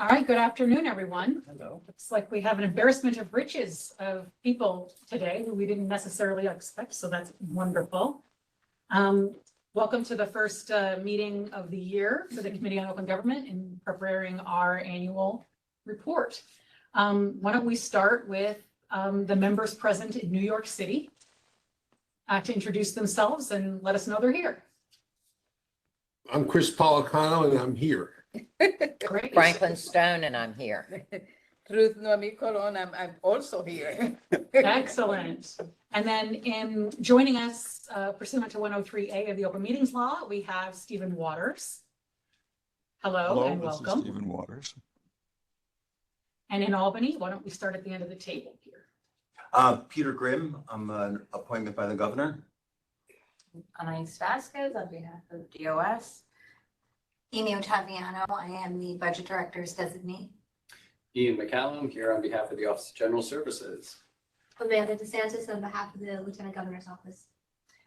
All right, good afternoon, everyone. Hello. Looks like we have an embarrassment of riches of people today who we didn't necessarily expect, so that's wonderful. Welcome to the first meeting of the year for the Committee on Open Government in preparing our annual report. Why don't we start with the members present in New York City to introduce themselves and let us know they're here. I'm Chris Policano and I'm here. Great. Franklin Stone, and I'm here. Ruth Noemi Colon, I'm also here. Excellent. And then in joining us pursuant to 103A of the Open Meetings Law, we have Stephen Waters. Hello and this is welcome. Stephen Waters. And in Albany, why don't we start at the end of the table here? Peter Grimm, I'm an appointment by the governor. Anais Vasquez on behalf of DOS. Amy Ottaviano, I am the Budget Director's designee. Ian McCallum here on behalf of the Office of General Services. Amanda DeSantis on behalf of the Lieutenant Governor's Office.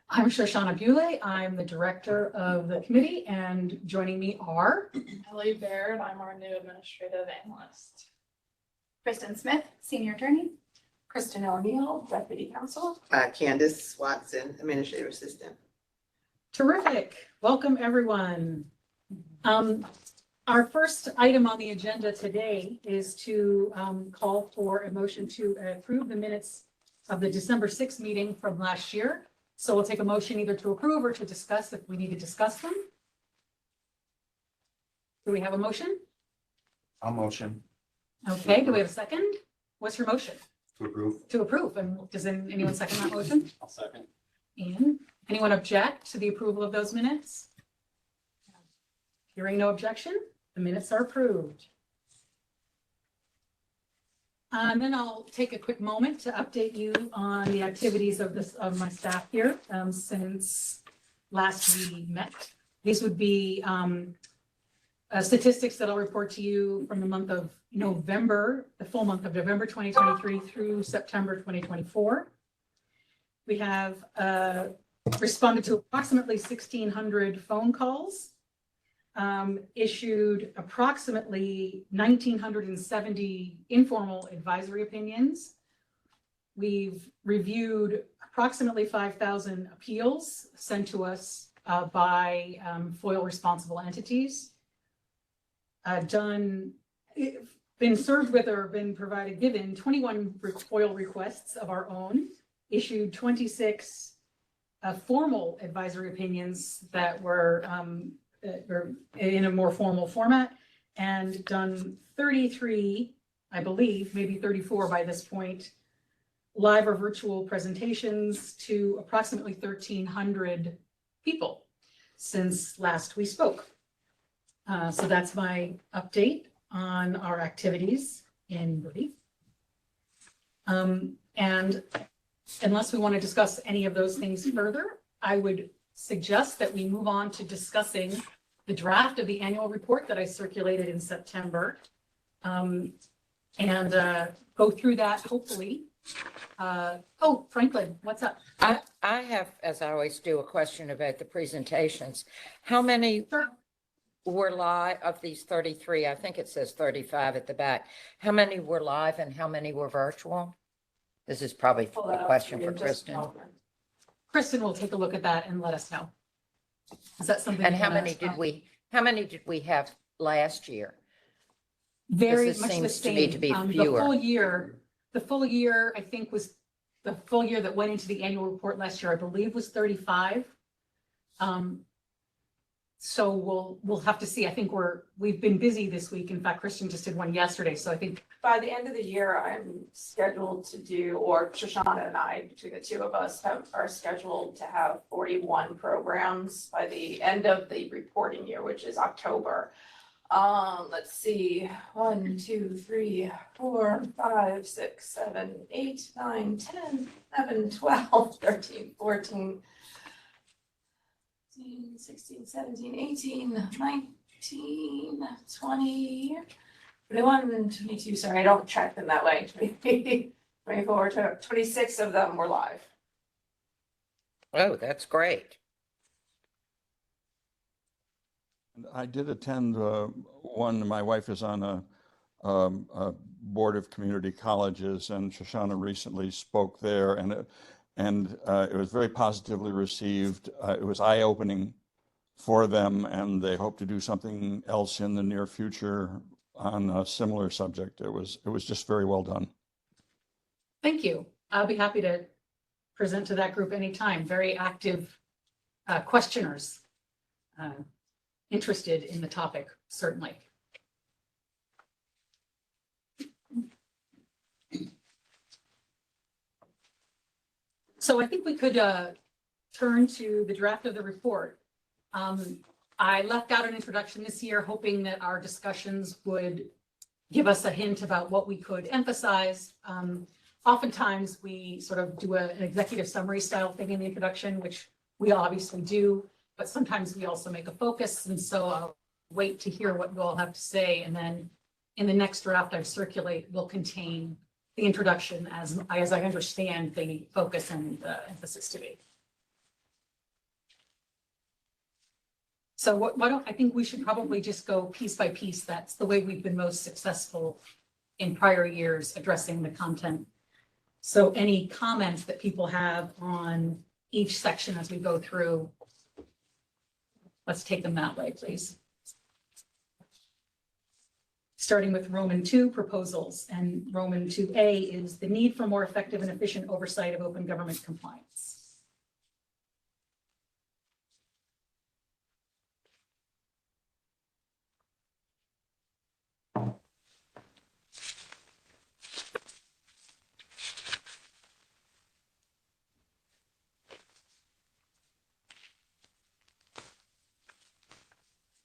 I'm Shoshana Bule. I'm the Director of the committee, and joining me are Ellie Baird, I'm our new administrative analyst. Kristen Smith, Senior Attorney. Kristen O'Neill, Deputy Counsel. Candace Watson, Administrative Assistant. terrific. Welcome, everyone. Our first item on the agenda today is to call for a motion to approve the minutes of the December 6th meeting from last year. So we'll take a motion either to approve or to discuss if we need to discuss them. Do we have a motion? I'll motion Okay, do we have a second? What's your motion? to approve. To approve, and does anyone second that motion? I'll second. Ian, anyone object to the approval of those minutes? Hearing no objection, the minutes are approved. And then I'll take a quick moment to update you on the activities of my staff here since last we met. These would be statistics that I'll report to you from the month of November, the full month of November 2023 through September 2024. We have responded to approximately 1,600 phone calls, issued approximately 1,970 informal advisory opinions. We've reviewed approximately 5,000 appeals sent to us by FOIL responsible entities. Been served with or been given 21 FOIL requests of our own, issued 26 formal advisory opinions that were in a more formal format, and done 33, I believe, maybe 34 by this point, live or virtual presentations to approximately 1,300 people since last we spoke. So that's my update on our activities in brief. And unless we want to discuss any of those things further, I would suggest that we move on to discussing the draft of the annual report that I circulated in September, and go through that hopefully. Oh, Franklin, what's up? I have, as I always do, a question about the presentations. How many were live of these 33? I think it says 35 at the back. How many were live and how many were virtual? This is probably a question for Kristen. Kristen will take a look at that and let us know. Is that something? And how many did we have last year? Very This much the seems to same. me to be The fewer. full year, I think was the full year that went into the annual report last year, I believe was 35. So we'll have to see. I think we've been busy this week. In fact, Kristen just did one yesterday. So I think By the end of the year, I'm scheduled to do, or Shoshana and I, between the two of us, are scheduled to have 41 programs by the end of the reporting year, which is October. Let's see, 1, 2, 3, 4, 5, 6, 7, 8, 9, 10, 11, 12, 13, 14, 15, 16, 17, 18, 19, 20, 21 and 22, sorry, I don't track them that way. 24, 26 of them were live. Oh, that's great. I did attend one. My wife is on a Board of Community Colleges, and Shoshana recently spoke there, and it was very positively received. It was eye-opening for them, and they hope to do something else in the near future on a similar subject. It was just very well done. Thank you. I'll be happy to present to that group anytime. Very active questioners, interested in the topic, certainly. So I think we could turn to the draft of the report. I left out an introduction this year, hoping that our discussions would give us a hint about what we could emphasize. Oftentimes, we sort of do an executive summary style thing in the introduction, which we obviously do, but sometimes we also make a focus. And so I'll wait to hear what you all have to say. And then in the next draft I circulate will contain the introduction as I understand the focus and the emphasis to be. So why don't, I think we should probably just go piece by piece. That's the way we've been most successful in prior years addressing the content. So any comments that people have on each section as we go through, let's take them that way, please. Starting with Roman 2 proposals, and Roman 2A is the need for more effective and efficient oversight of open government compliance.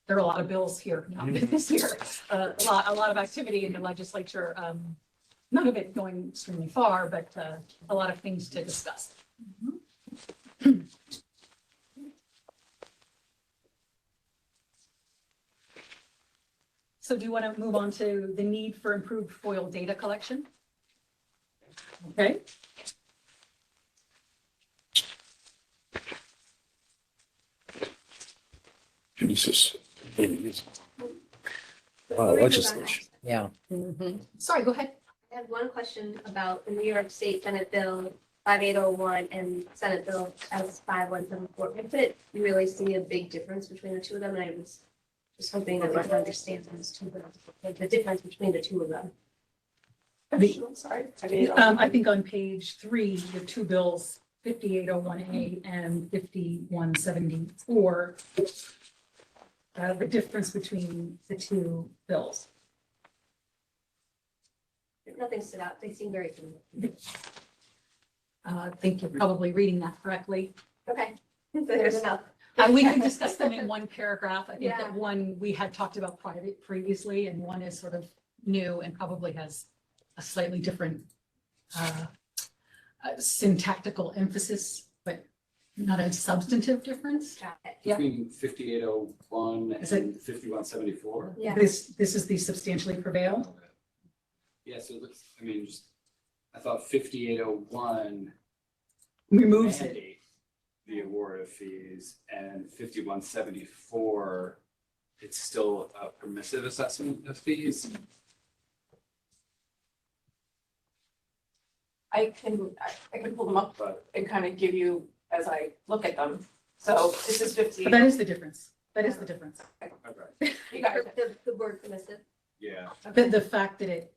There are a lot of bills here this year, a lot of activity in the legislature. None of it going extremely far, but a lot of things to discuss. So do you want to move on to the need for improved FOIL data collection? Okay. Jesus. Wow, legislation. Yeah. Sorry, go ahead. I have one question about the New York State Senate Bill 5801 and Senate Bill S5174. I couldn't really see a big difference between the two of them, and I was just hoping that we could understand those two, the difference between the two of them. I'm sorry. I think on page 3, the two bills, 5801A and 5174, the difference between the two bills. Nothing stood out. They seem very similar. I think you're probably reading that correctly. Okay, there's enough. We can discuss them in one paragraph. I think Yeah. that one we had talked about previously, and one is sort of new and probably has a slightly different syntactical emphasis, but not a substantive difference. Got it. Yeah. Between 5801 Is it- and 5174? Yeah. This is the substantially prevail. Yeah, so it looks, I mean, just, I thought 5801 Removes it. mandate the award of fees, and 5174, it's still a permissive assessment of fees. I can pull them up and kind of give you as I look at them. So this is 50. But that is the difference. That is the difference. Okay, You got it. The word permissive. yeah. The fact that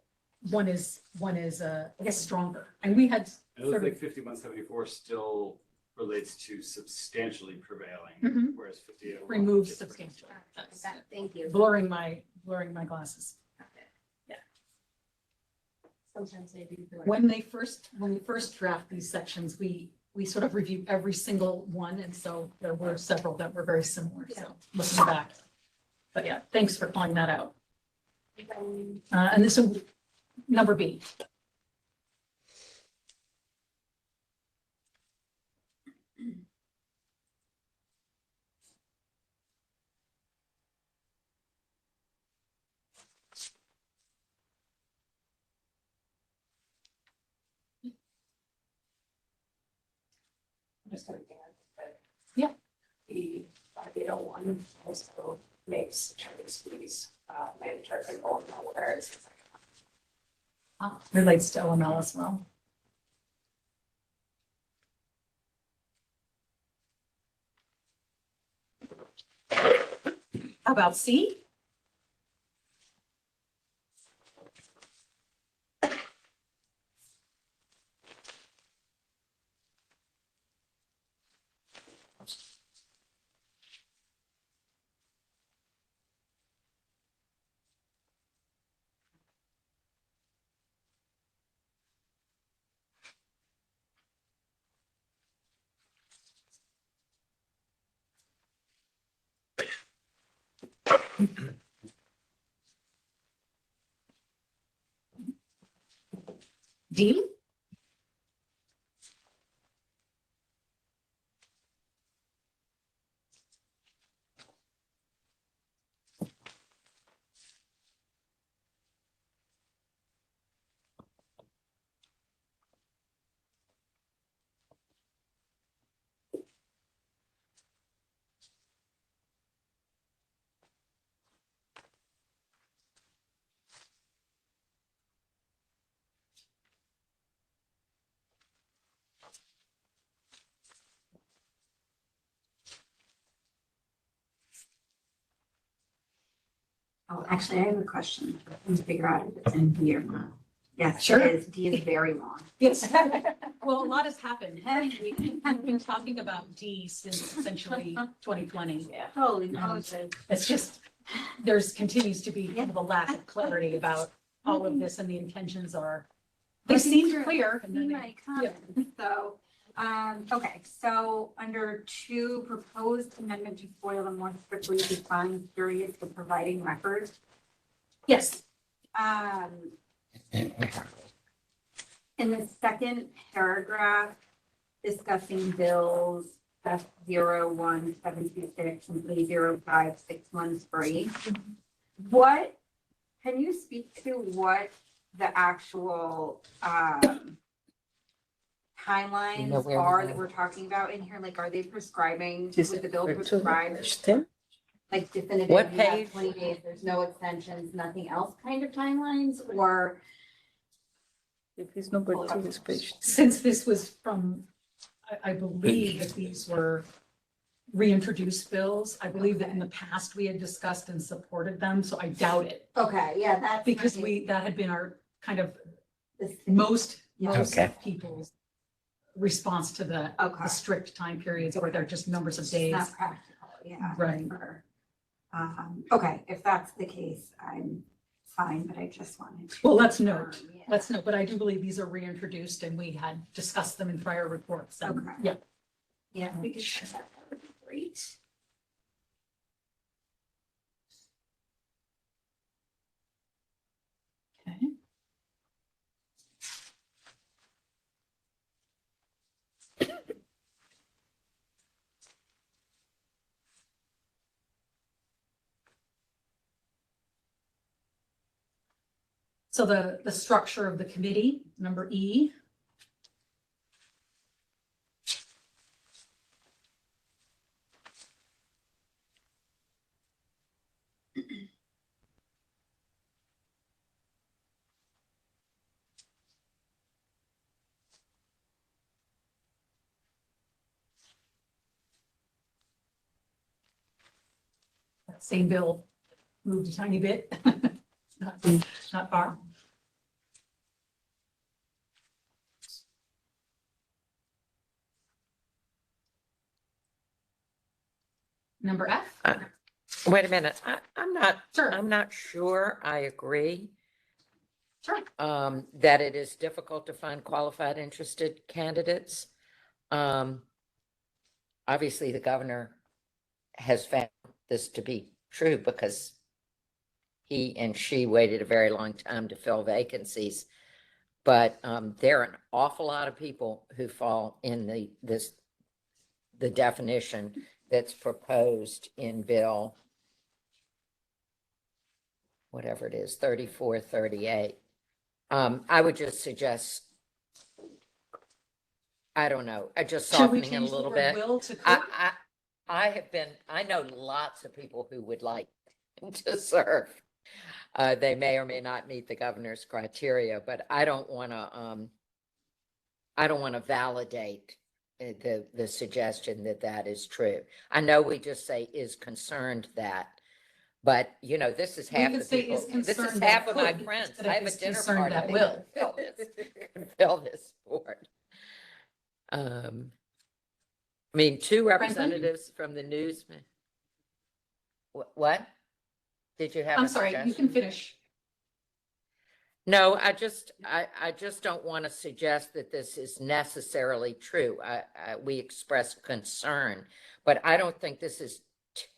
one is I guess stronger. And we had It looks sort like of, 5174 still relates to substantially prevailing, Mhm. whereas 5801 removes is- substantial. That's Thank you. blurring my glasses. Sometimes they do. When we first draft these sections, we sort of review every single one. And so there were several that were very similar. So looking back. But yeah, thanks for calling that out. And this is number B. Just gonna add that Yeah. The 5801 also makes Chinese fees mandatory, whereas Relates to OML as well. How about C? D? Oh, actually, I have a question. Let me figure out if it's in here or not. Yes, Sure. it is. D is very long. Yes. Well, a lot has happened. We've been talking about D since essentially 2020. Yeah. Holy Moses. It's just, there's continues to be kind of a lack of clarity about all of this and the intentions are, they seem clear. and then See they- my comments, so, okay, so under 2, proposed amendment to FOIL and more strictly define periods for providing records. Yes, In the second paragraph, discussing bills F01-726 and A05-613. What, can you speak to what the actual timelines know where we are are. that we're talking about in here? Like, are they prescribing, would the bill prescribe like definitive, What you have page? 20 days, there's no extensions, nothing else kind of timelines, or? If it's number 2, it's page. since this was from, I believe that these were reintroduced bills. I believe that in the past we had discussed and supported them, so I doubt it. Okay, yeah, that's. Because that had been our kind of This- most Okay. people's response to the Okay. strict time periods where they're just numbers of It's days. not practical, yeah. Right. for- Okay, if that's the case, I'm fine, but I just wanted to. Well, let's note, confirm, yeah. let's note, but I do believe these are reintroduced and we had discussed them in prior reports. and- Okay. Yeah. Yeah, if we could share that, that would be great. Okay. So the structure of the committee, number E. That same bill moved a tiny bit. Not far. Number F? Wait a minute, Sure, I'm not sure I agree. sure. That it is difficult to find qualified interested candidates. Obviously, the governor has found this to be true because he and she waited a very long time to fill vacancies. But there are an awful lot of people who fall in the definition that's proposed in Bill, whatever it is, 3438. I would just suggest, I don't know, just Should we softening it a change the little word bit. will to could? I know lots of people who would like to serve. They may or may not meet the governor's criteria, but I don't want to validate the suggestion that that is true. I know we just say is concerned that, but you know, this is We half could the say people. is This is concerned half that of my could, friends. instead I of have a is dinner concerned party. that They will. can fill this board. I mean, two representatives from the news. What? Did you have? I'm a sorry, you suggestion? can finish. No, I just don't want to suggest that this is necessarily true. We express concern, but I don't think this is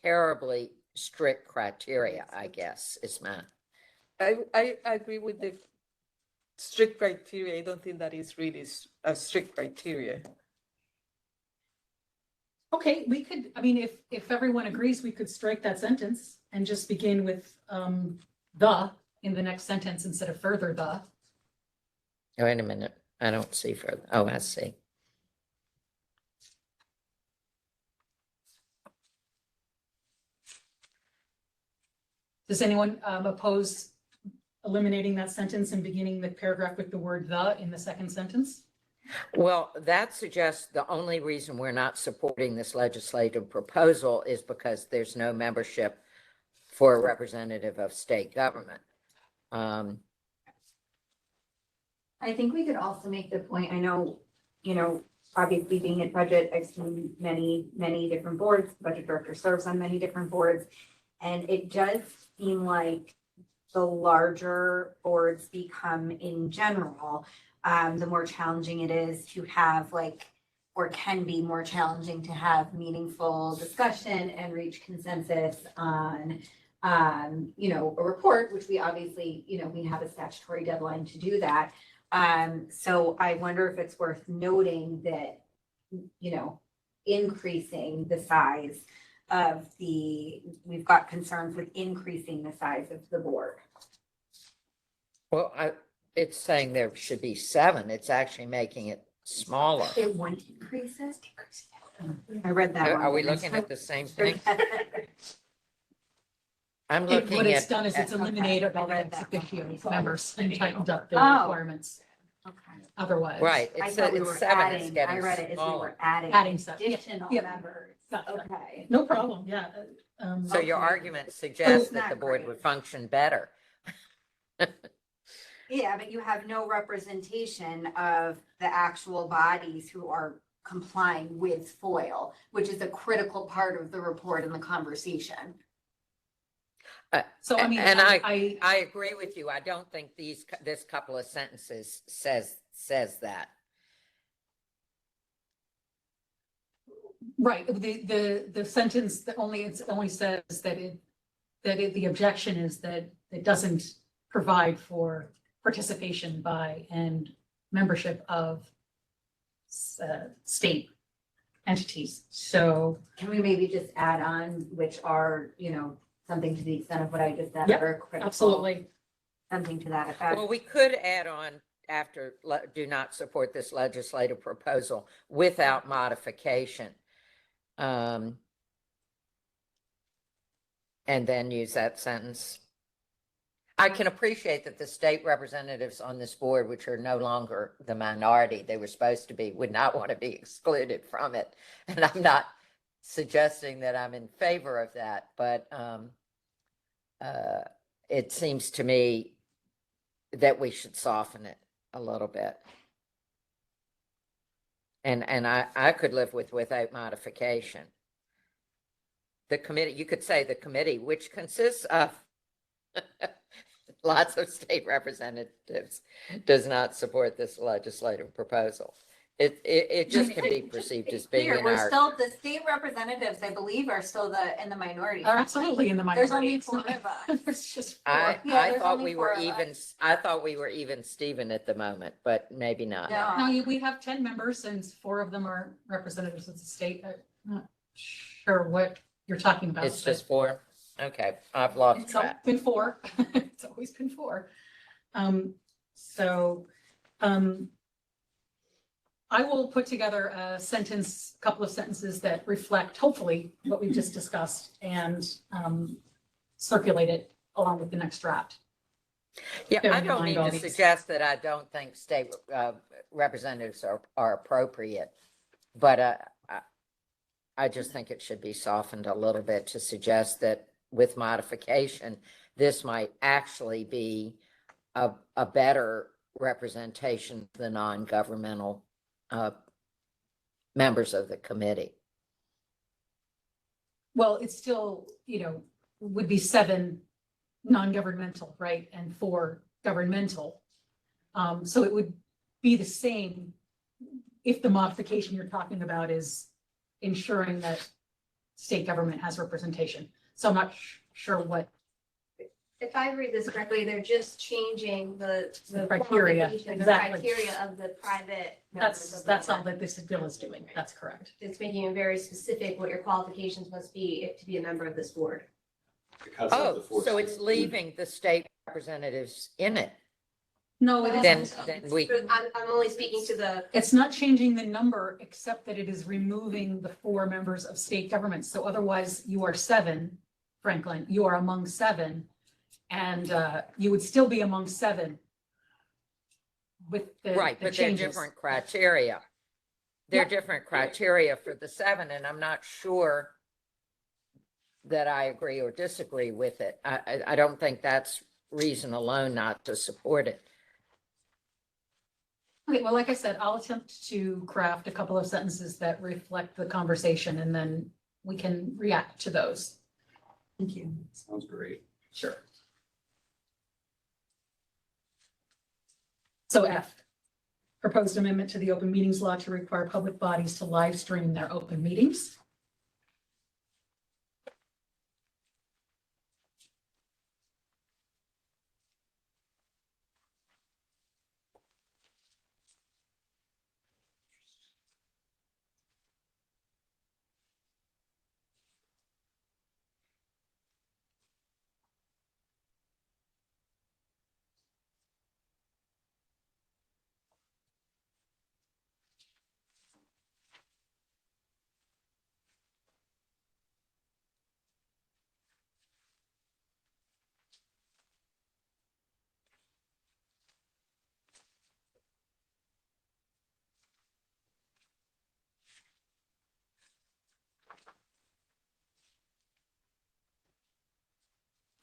terribly strict criteria, I guess, is my. I agree with the strict criteria. I don't think that is really a strict criteria. Okay, we could, I mean, if everyone agrees, we could strike that sentence and just begin with the in the next sentence instead of further the. Wait a minute, I don't see further. Oh, I see. Does anyone oppose eliminating that sentence and beginning the paragraph with the word the in the second sentence? Well, that suggests the only reason we're not supporting this legislative proposal is because there's no membership for a representative of state government. I think we could also make the point, I know, you know, obviously being in budget, I've seen many different boards, budget director serves on many different boards. And it does seem like the larger boards become in general, the more challenging it is to have or can be more challenging to have meaningful discussion and reach consensus on, you know, a report, which we obviously, you know, we have a statutory deadline to do that. So I wonder if it's worth noting that, you know, increasing the size of we've got concerns with increasing the size of the board. Well, it's saying there should be 7. It's actually making it smaller. It won't increase it? I read that. Are we wrong. looking at the same thing? I'm What looking it's at. done is it's okay, eliminated I all the read that official wrong. members and tightened up their Oh. requirements Okay. otherwise. Right, I it's thought we were 7, it's adding, I getting read it as we smaller. were adding. Adding stuff. Yeah, Additional yeah. members. Gotcha. Okay. No problem, yeah. So your Okay. argument suggests that not the board great. would function better. Yeah, but you have no representation of the actual bodies who are complying with FOIL, which is a critical part of the report and the conversation. So I mean, And I I agree with you. I don't think this couple of sentences says that. right, the sentence that only says that the objection is that it doesn't provide for participation by and membership of state entities. So Can we maybe just add on, which are, you know, something to the extent of what I just said? Yep, or critical, absolutely. Something to that effect. Well, we could add on after do not support this legislative proposal without modification. And then use that sentence. I can appreciate that the state representatives on this board, which are no longer the minority they were supposed to be, would not want to be excluded from it. And I'm not suggesting that I'm in favor of that, but it seems to me that we should soften it a little bit. And I could live without modification. The committee, you could say the committee, which consists of lots of state representatives, does not support this legislative proposal. It just can be perceived as being in We're our. still, the state representatives, I believe, are still in the minority. Are absolutely in the There's minority. only It's 4 not- of us. There's just I 4. Yeah, there's thought only we 4 were of even, us. I thought we were even Steven at the moment, but maybe not. No. No, we have 10 members and 4 of them are representatives of the state. I'm not sure what you're talking about. It's but just 4. Okay, I've lost It's always track. been 4. It's always been 4. I will put together a couple of sentences that reflect hopefully what we just discussed and circulate it along with the next draft. Yeah, Bearing I in don't mind mean all to these- suggest that I don't think state representatives are appropriate, but I just think it should be softened a little bit to suggest that with modification, this might actually be a better representation of the non-governmental members of the committee. Well, it's still, would be 7 non-governmental, right? And 4 governmental. So it would be the same if the modification you're talking about is ensuring that state government has representation. So I'm not sure what, If I read this correctly, they're just changing the Criteria, qualification, exactly. The criteria of the private. members of that's the all that this bill is doing. That's correct. It's making it very specific what your qualifications must be to be a member of this board. Because of Oh, the force. so it's leaving the state representatives in it. No, it Then, isn't. then we, I'm only speaking to the, It's not changing the number, except that it is removing the 4 members of state government. So otherwise you are 7, Franklin, you are among 7. And you would still be among 7 with the right, the but they're changes. different criteria. They're Yeah. different criteria for the 7, and I'm not sure that I agree or disagree with it. I don't think that's reason alone not to support it. Okay, well, like I said, I'll attempt to craft a couple of sentences that reflect the conversation and then we can react to those. Thank you. Sounds great. Sure. So F, proposed amendment to the open meetings law to require public bodies to live stream their open meetings.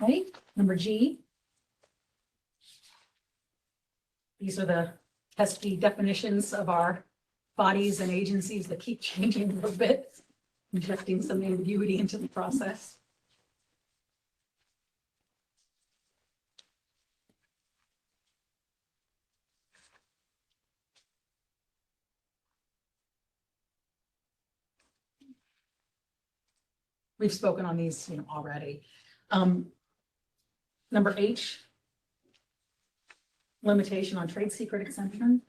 Right, number G. These are the pesky definitions of our bodies and agencies that keep changing a little bit, injecting some ambiguity into the process. We've spoken on these, already. Number H, limitation on trade secret exemption.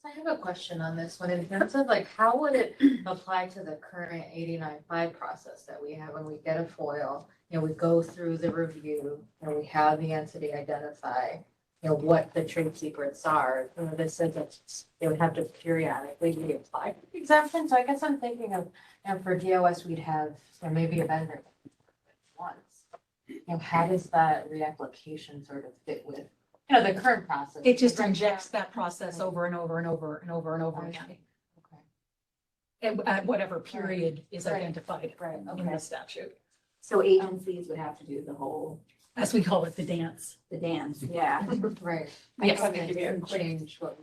I have a question on this one in terms of like, how would it apply to the current 89.5 process that we have when we get a FOIL? We go through the review and we have the entity identify, what the trade secrets are. This says that they would have to periodically reapply for the exemption. So I guess I'm thinking of, for DOS, we'd have, maybe a vendor once. How does that reapplication sort of fit with, the current process? It just injects that process over and over and over and over and over again. At whatever period is Right. identified in the statute. So agencies would have to do the whole, As we call it, the dance. the dance, yeah. Right. Yes. Let me give you a quick- Change what.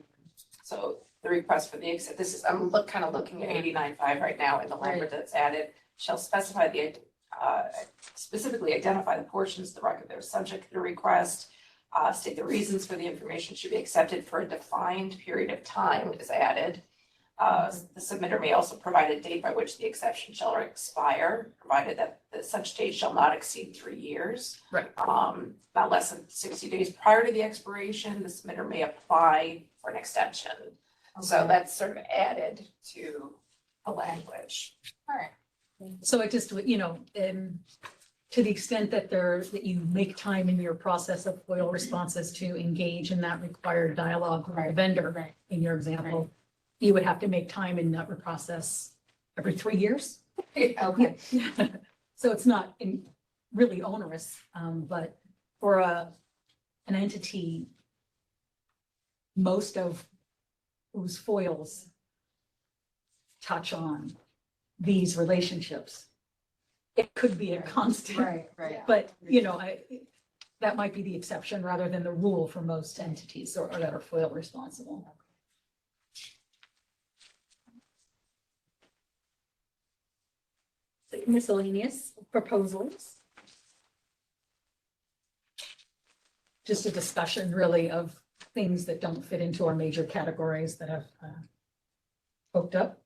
So the request for the exit, this is, I'm kind of looking at 89.5 right now in the language that's added, shall specify specifically identify the portions of the record that are subject to the request, state the reasons for the information should be accepted for a defined period of time is added. The submitter may also provide a date by which the exception shall expire, provided that such date shall not exceed 3 years. Right. Not less than 60 days prior to the expiration, the submitter may apply for an extension. So that's sort of added to the language. All right. So it just, to the extent that that you make time in your process of FOIL responses to engage in that required dialogue with the vendor, Right. in your example, you would have to make time in that process every 3 years. Okay. So it's not really onerous, but for an entity, most of whose foils touch on these relationships, it could be a constant. Right. But, that might be the exception rather than the rule for most entities or that are FOIL responsible. Miscellaneous proposals. Just a discussion really of things that don't fit into our major categories that have hooked up.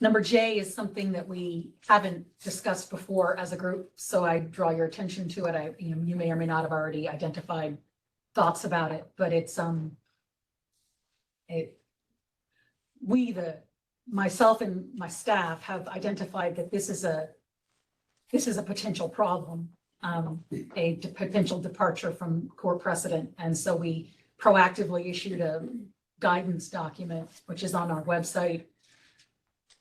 Number J is something that we haven't discussed before as a group, so I draw your attention to it. You may or may not have already identified thoughts about it, but it's myself and my staff have identified that this is a potential problem, a potential departure from court precedent, and so we proactively issued a guidance document, which is on our website,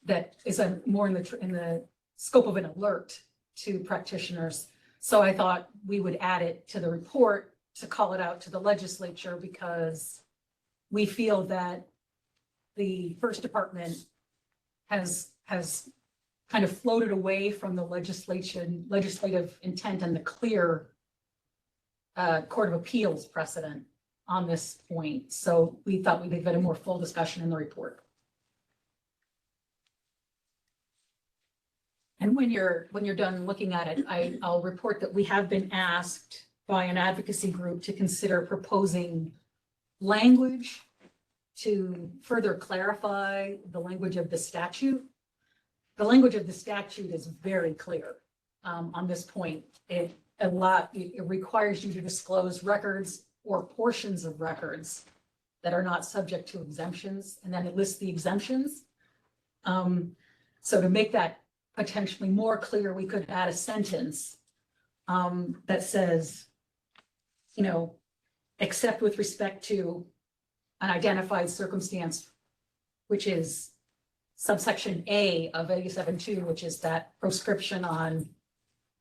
that is more in the scope of an alert to practitioners. So I thought we would add it to the report to call it out to the legislature, because we feel that the First Department has kind of floated away from the legislative intent and the clear Court of Appeals precedent on this point. So we thought we'd get a more full discussion in the report. And when you're done looking at it, I'll report that we have been asked by an advocacy group to consider proposing language to further clarify the language of the statute. The language of the statute is very clear on this point. It requires you to disclose records or portions of records that are not subject to exemptions, and then it lists the exemptions. So to make that potentially more clear, we could add a sentence that says, except with respect to an identified circumstance, which is subsection A of 87.2, which is that proscription on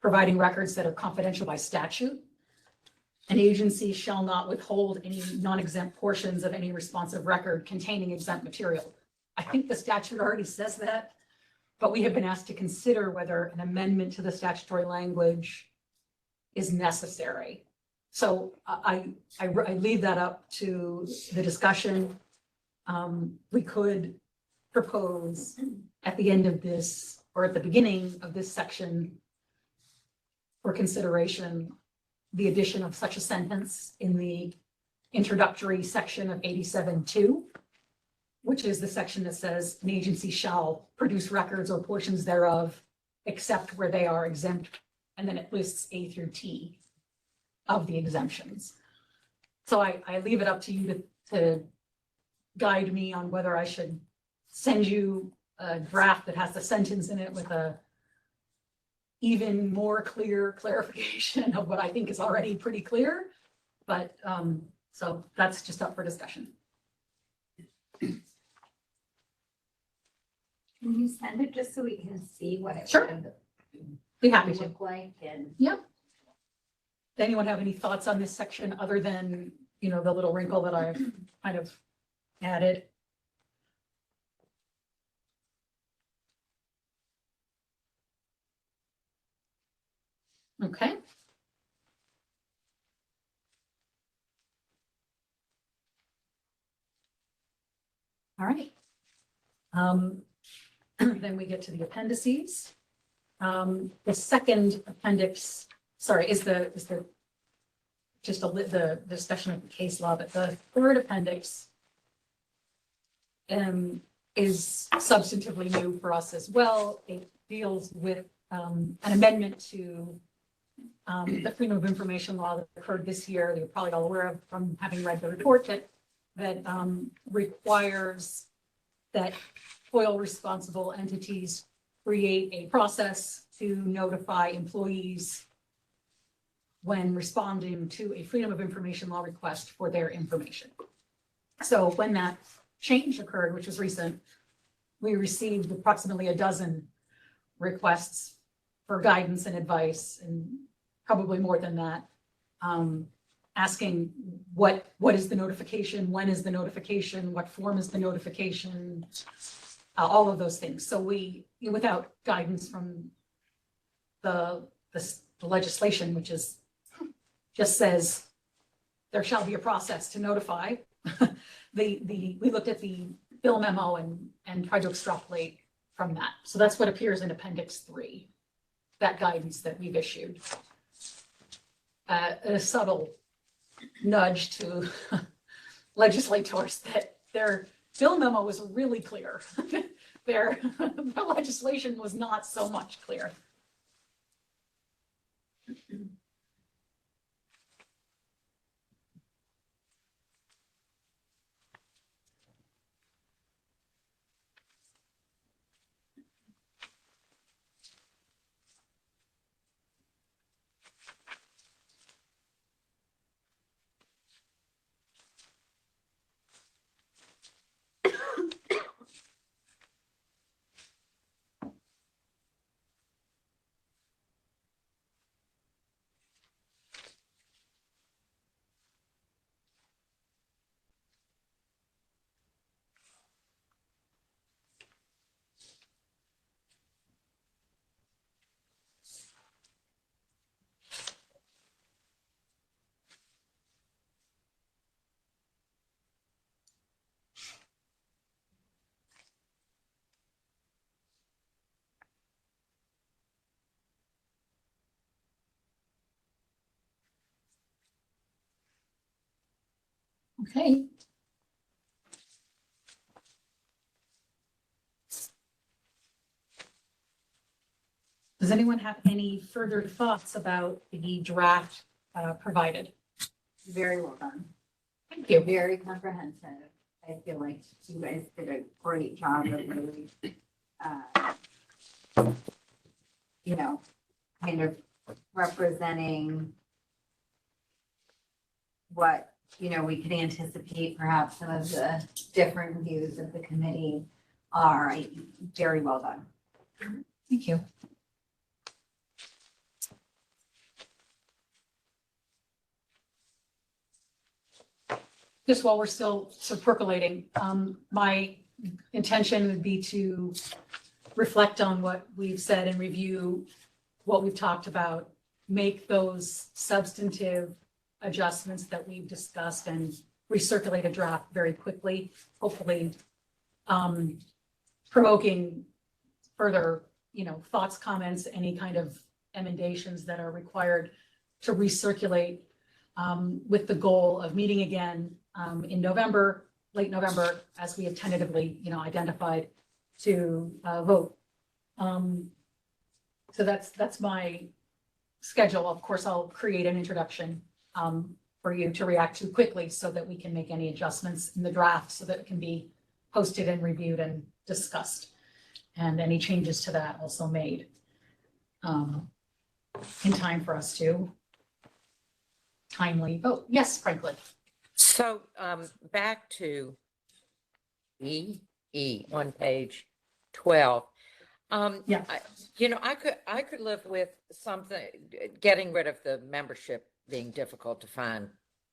providing records that are confidential by statute. An agency shall not withhold any non-exempt portions of any responsive record containing exempt material. I think the statute already says that, but we have been asked to consider whether an amendment to the statutory language is necessary. So I leave that up to the discussion. We could propose at the end of this, or at the beginning of this section, for consideration, the addition of such a sentence in the introductory section of 87.2, which is the section that says an agency shall produce records or portions thereof, except where they are exempt, and then it lists A through T of the exemptions. So I leave it up to you to guide me on whether I should send you a draft that has the sentence in it with a even more clear clarification of what I think is already pretty clear. But so that's just up for discussion. Can you send it just so we can see what it Sure. would Be happy to. look like? And Yeah. Does anyone have any thoughts on this section other than, the little wrinkle that I've kind of added? Okay. All right. Then we get to the appendices. The second appendix, is the discussion of the case law, but the third appendix is substantively new for us as well. It deals with an amendment to the Freedom of Information law that occurred this year. You're probably all aware of from having read the report that requires that FOIL responsible entities create a process to notify employees when responding to a Freedom of Information Law request for their information. So when that change occurred, which was recent, we received approximately a dozen requests for guidance and advice, and probably more than that, asking what is the notification, when is the notification, what form is the notification, all of those things. So we, without guidance from the legislation, which is just says there shall be a process to notify. We looked at the bill memo and tried to extrapolate from that. So that's what appears in Appendix 3, that guidance that we've issued. A subtle nudge to legislators that their bill memo was really clear. Their legislation was not so much clear. Okay. Does anyone have any further thoughts about the draft provided? Very well done. Thank you. Very comprehensive. I feel like you guys did a great job of really, kind of representing what, we could anticipate perhaps some of the different views of the committee are. Very well done. Thank you. Just while we're still sort of percolating, my intention would be to reflect on what we've said and review what we've talked about, make those substantive adjustments that we've discussed and recirculate a draft very quickly, hopefully provoking further, thoughts, comments, any kind of emendations that are required to recirculate with the goal of meeting again in November, late November, as we have tentatively, identified to vote. So that's my schedule. Of course, I'll create an introduction for you to react to quickly so that we can make any adjustments in the draft so that it can be posted and reviewed and discussed. And any changes to that also made in time for us to timely vote. Yes, Franklin. So back to E on page 12. Yeah. I could live with something, getting rid of the membership being difficult to find.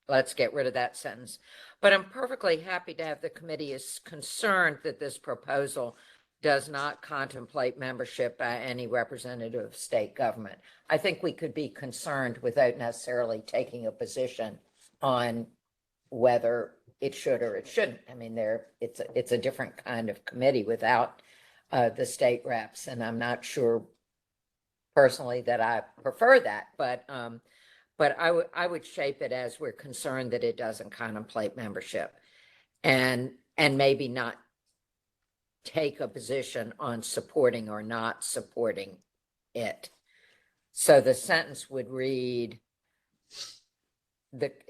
Let's get rid of that sentence. But I'm perfectly happy to have the committee is concerned that this proposal does not contemplate membership by any representative of state government. I think we could be concerned without necessarily taking a position on whether it should or it shouldn't. I mean, it's a different kind of committee without the state reps, and I'm not sure personally that I prefer that, but I would shape it as we're concerned that it doesn't contemplate membership, and maybe not take a position on supporting or not supporting it. So the sentence would read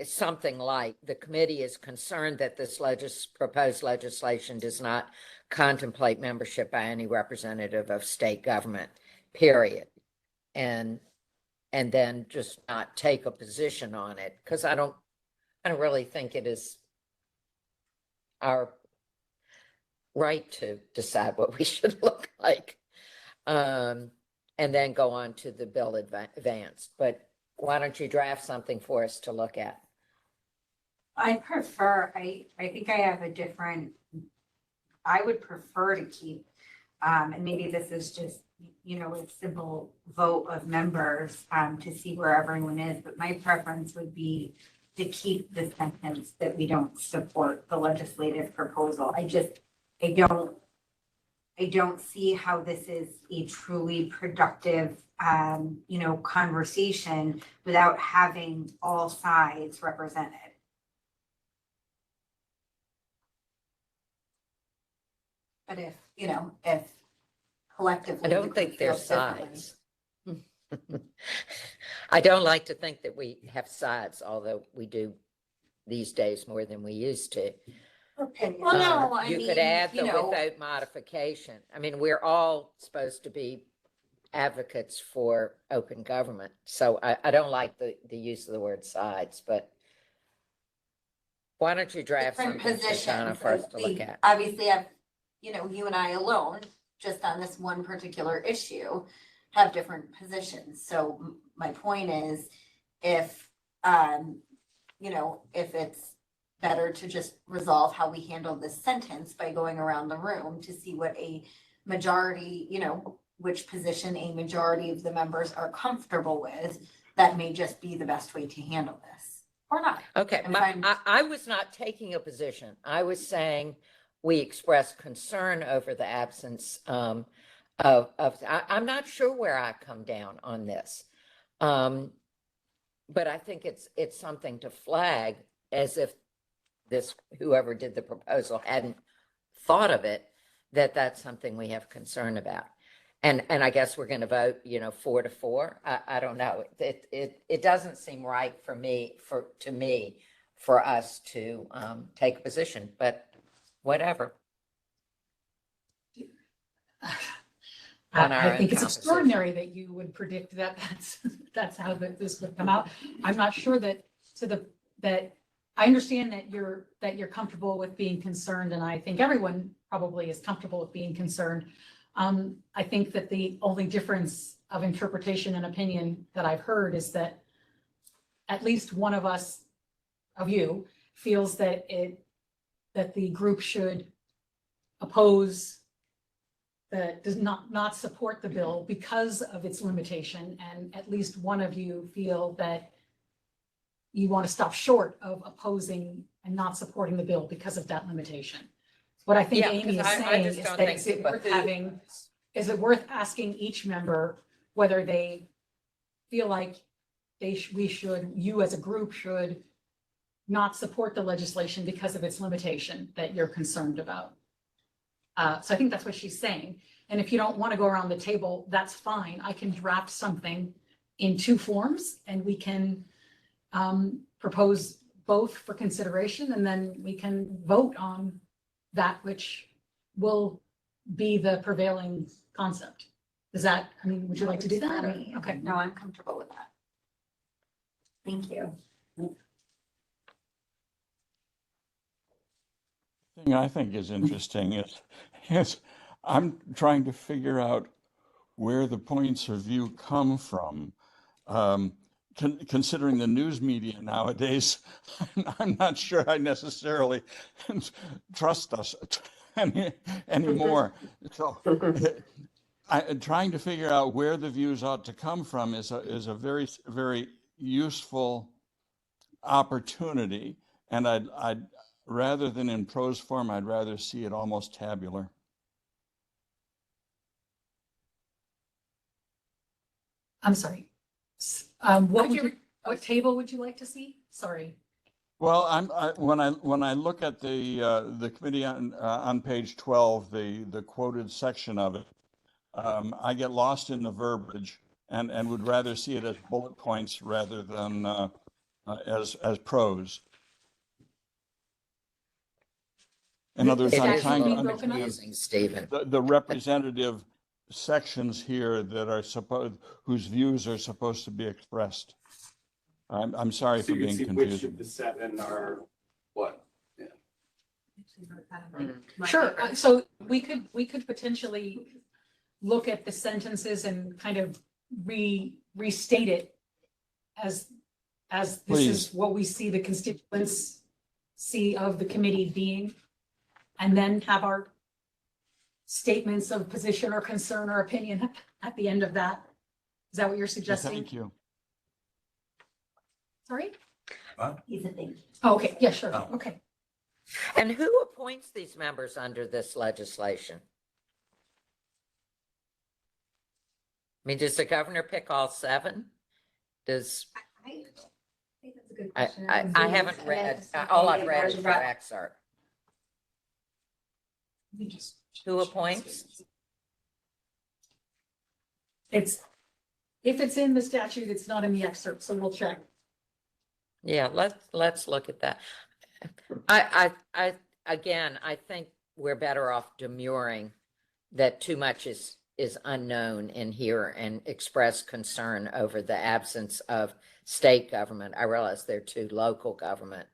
something like, the committee is concerned that this proposed legislation does not contemplate membership by any representative of state government, period. And and then just not take a position on it, because I don't really think it is our right to decide what we should look like. And then go on to the bill advance. But why don't you draft something for us to look at? I prefer, I think I have a different, I would prefer to keep, and maybe this is just, you know, a simple vote of members, to see where everyone is, but my preference would be to keep the sentence that we don't support the legislative proposal. I don't see how this is a truly productive, you know, conversation without having all sides represented. But if, you know, if collectively. I the don't group think there's feels differently. sides. I don't like to think that we have sides, although we do these days more than we used to. Okay, well, no, I You mean, could add the you know, without modification. I mean, we're all supposed to be advocates for open government. So I don't like the use of the word sides, but why don't you draft different something, Shoshana, positions. for us to look We at? obviously have, you know, you and I alone, just on this one particular issue, have different positions. So my point is, if, you know, if it's better to just resolve how we handle this sentence by going around the room to see what a majority, you know, which position a majority of the members are comfortable with, that may just be the best way to handle this, or not. Okay, I'm fine. I was not taking a position. I was saying we expressed concern over the absence I'm not sure where I come down on this. But I think it's something to flag, as if whoever did the proposal hadn't thought of it, that's something we have concern about. And I guess we're going to vote, you know, 4-4. I don't know. It doesn't seem right for me, for us to take a position, but whatever. On our I own think it's composition. extraordinary that you would predict that that's how this would come out. I'm not sure that that I understand that you're comfortable with being concerned, and I think everyone probably is comfortable with being concerned. I think that the only difference of interpretation and opinion that I've heard is that at least one of you feels that the group should oppose, that does not support the bill because of its limitation, and at least one of you feel that you want to stop short of opposing and not supporting the bill because of that limitation. What I think Yeah, Amy is 'cause I saying just is don't that think is it worth asking each member whether they feel like you as a group should not support the legislation because of its limitation that you're concerned about. So I think that's what she's saying. And if you don't want to go around the table, that's fine. I can draft something in 2 forms, and we can propose both for consideration, and then we can vote on that which will be the prevailing concept. Is that, I mean, would you like to do that? Or- Okay. No, I'm comfortable with that. Thank you. Thing I think is interesting is I'm trying to figure out where the points of view come from. Considering the news media nowadays, I'm not sure I necessarily trust us anymore. So trying to figure out where the views ought to come from is a very, very useful opportunity. And I'd rather than in prose form, I'd rather see it almost tabular. I'm sorry. What table would you like to see? Sorry. Well, when I look at the committee on page 12, the quoted section of it, I get lost in the verbiage and would rather see it as bullet points rather than as prose. In other words, I'm trying to understand Stephen. the representative sections here that are whose views are supposed to be expressed. I'm sorry So for you can being see which confusing. of the 7 are what? Sure, so we could potentially look at the sentences and kind of restate it as this Please. is what we see the constituents see of the committee being, and then have our statements of position or concern or opinion at the end of that. Is that what you're suggesting? Thank you. Sorry? He's a thing. Oh, okay, yeah, sure, Oh. okay. And who appoints these members under this legislation? I mean, does the governor pick all 7? Does, I think that's a good I, question. I haven't read, all I've read is your excerpt. Who appoints? If it's in the statute, it's not in the excerpt, so we'll check. Yeah, let's look at that. Again, I think we're better off demurring that too much is unknown in here and express concern over the absence of state government. I realize they're too local government.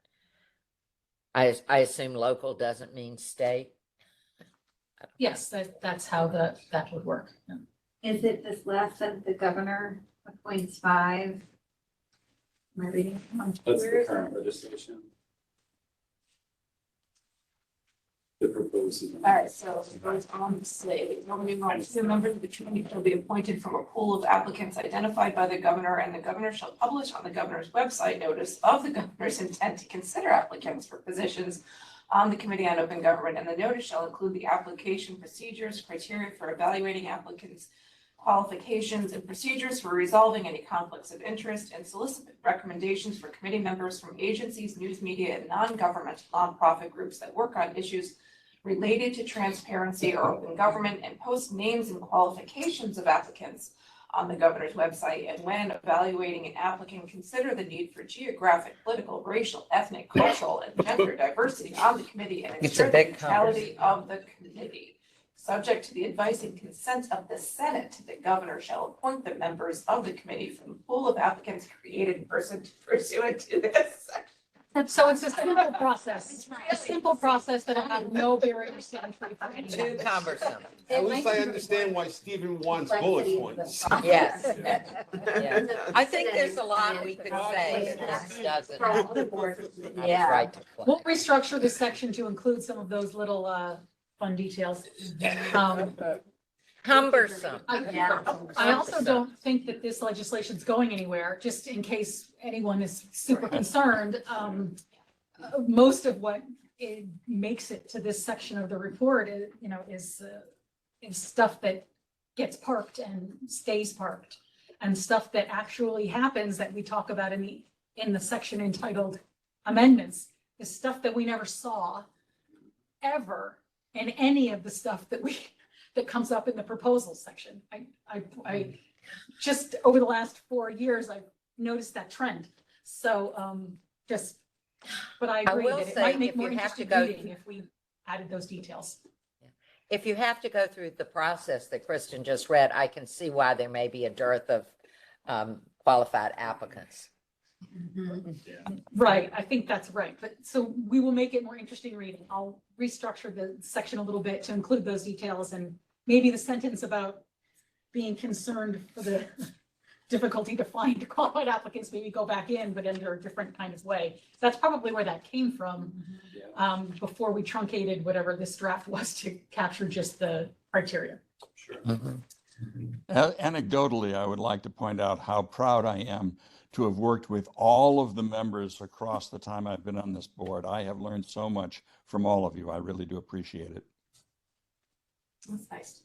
I assume local doesn't mean state. Yes, that's how that would work. Yeah. Is it this last sentence, the governor appoints 5? Am I reading? That's Where the is current it? legislation. The proposed. All right, so it goes on to say, the members of the committee shall be appointed from a pool of applicants identified by the governor, and the governor shall publish on the governor's website notice of the governor's intent to consider applicants for positions on the Committee on Open Government, and the notice shall include the application procedures, criteria for evaluating applicants, qualifications, and procedures for resolving any conflicts of interest, and solicit recommendations for committee members from agencies, news media, and non-governmental nonprofit groups that work on issues related to transparency or open government, and post names and qualifications of applicants on the governor's website. And when evaluating an applicant, consider the need for geographic, political, racial, ethnic, cultural, and gender diversity on the committee, and It's a ensure the big neutrality of the committee. Subject to the advice and consent of the Senate, the governor shall appoint the members of the committee from the pool of applicants created pursuant to this section. So it's a simple process, a simple process that have no barriers to entry for Too anyone. cumbersome. At least I understand why Stephen wants bullet points. Yes. Yeah. I think there's a lot we could say that this doesn't have Other boards, the yeah. right to We'll play. restructure this section to include some of those little fun details. Cumbersome. I also don't think that this legislation's going anywhere, just in case anyone is super concerned. Most of what it makes it to this section of the report, is stuff that gets parked and stays parked, and stuff that actually happens that we talk about in the section entitled amendments, is stuff that we never saw ever in any of the stuff that comes up in the proposal section. I just over the last 4 years, I've noticed that trend. So, but I agree will that it say, might make if you more have to interesting go reading if we added those details. If you have to go through the process that Kristen just read, I can see why there may be a dearth of qualified applicants. Right, I think that's right. But so we will make it more interesting reading. I'll restructure the section a little bit to include those details, and maybe the sentence about being concerned for the difficulty to find qualified applicants, maybe go back in, but under a different kind of way. That's probably where that came from, before we truncated whatever this draft was to capture just the criteria. Sure. Anecdotally, I would like to point out how proud I am to have worked with all of the members across the time I've been on this board. I have learned so much from all of you. I really do appreciate it. That's nice.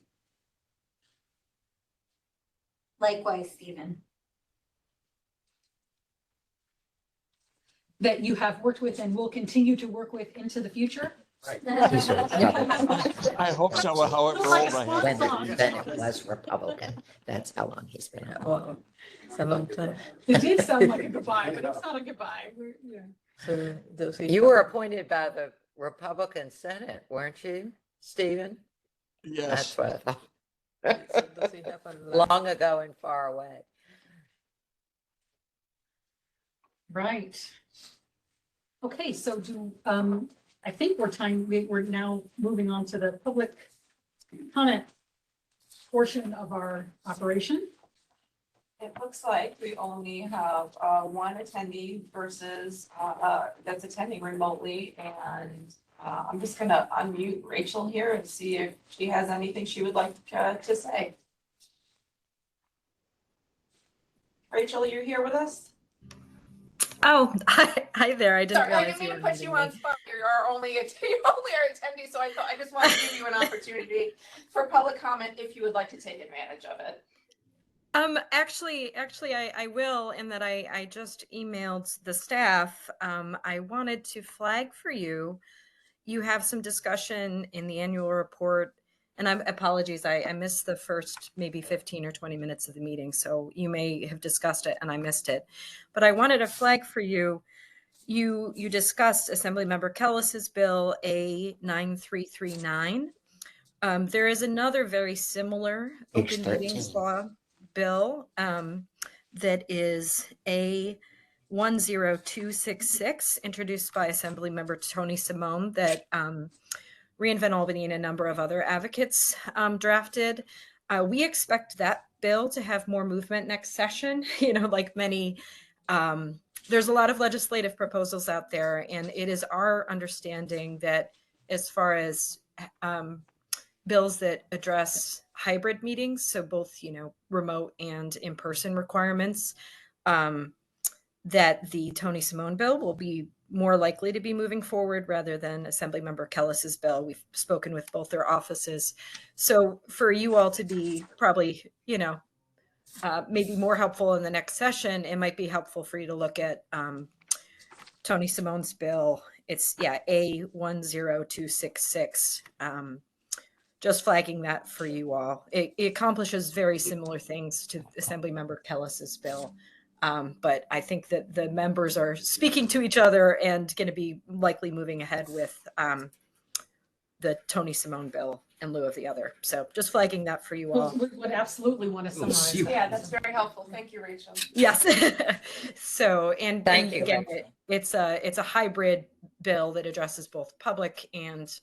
Likewise, Stephen. That you have worked with and will continue to work with into the future. I hope so, how it rolled. I When Bennett was Republican, that's how long he's been out. It did sound like a goodbye, but it's not a goodbye. You were appointed by the Republican Senate, weren't you, Stephen? Yes. That's what I thought. Does it have a line? Long ago and far away. Right. Okay, so I think we're now moving on to the public comment portion of our operation. It looks like we only have one attendee versus that's attending remotely, and I'm just gonna unmute Rachel here and see if she has anything she would like to say. Rachel, you're here with us? Oh, hi there. I didn't Sorry, I realize didn't mean to were put you muting on me. spot. You're our only attendee, so I just wanted to give you an opportunity for public comment if you would like to take advantage of it. Actually, I will, in that I just emailed the staff. I wanted to flag for you. You have some discussion in the annual report, and apologies, I missed the first maybe 15 or 20 minutes of the meeting, so you may have discussed it and I missed it. But I wanted to flag for you. You discussed Assemblymember Kellis's bill A9339. There is another very similar Page open meetings 13. law bill that is A10266, introduced by Assemblymember Tony Simone, that Reinvent Albany and a number of other advocates drafted. We expect that bill to have more movement next session. Like many, there's a lot of legislative proposals out there, and it is our understanding that as far as bills that address hybrid meetings, so both, remote and in-person requirements, that the Tony Simone bill will be more likely to be moving forward rather than Assemblymember Kellis's bill. We've spoken with both their offices. So for you all to be probably, maybe more helpful in the next session, it might be helpful for you to look at Tony Simone's bill. It's A10266. Just flagging that for you all. It accomplishes very similar things to Assemblymember Kellis's bill. But I think that the members are speaking to each other and going to be likely moving ahead with the Tony Simone bill in lieu of the other. So just flagging that for you all. Would absolutely want to summarize. Yeah, that's very helpful. Thank you, Rachel. Yes. So, and Thank you, again, Rachel. it's a hybrid bill that addresses both public and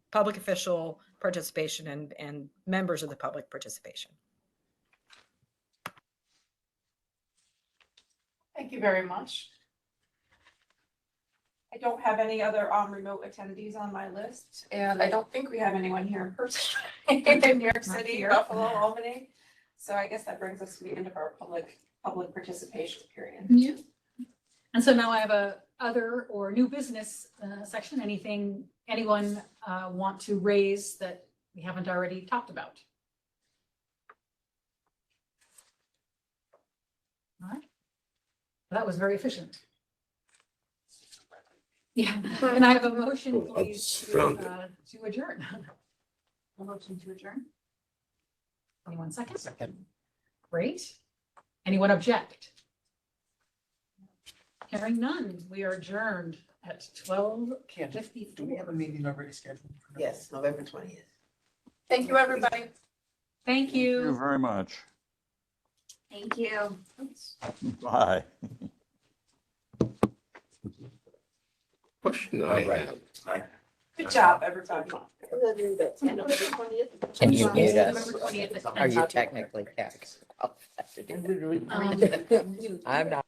public official participation and members of the public participation. Thank you very much. I don't have any other remote attendees on my list, and I don't think we have anyone here in person in New York City, Buffalo, Albany. So I guess that brings us to the end of our public participation period. Yeah. And so now I have a other or new business section. Anything anyone want to raise that we haven't already talked about? All right. That was very efficient. Yeah, and I have a motion, please, to adjourn. A motion to adjourn. 21 seconds. Second. Great. Anyone object? Hearing none, we are adjourned at 12:53. Do we have a meeting already scheduled? Yes, November 20th. Thank you, everybody. Thank Thank you you. very much. Thank you. Bye. Question I have. Good job, everybody. Can you mute us? November 20th at Are you 10. technically qualified to do that? I'm not.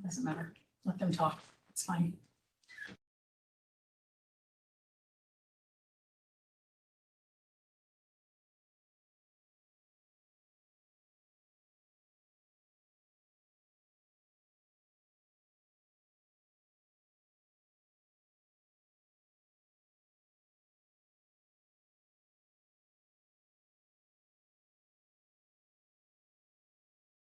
Doesn't matter. Let them talk. It's fine.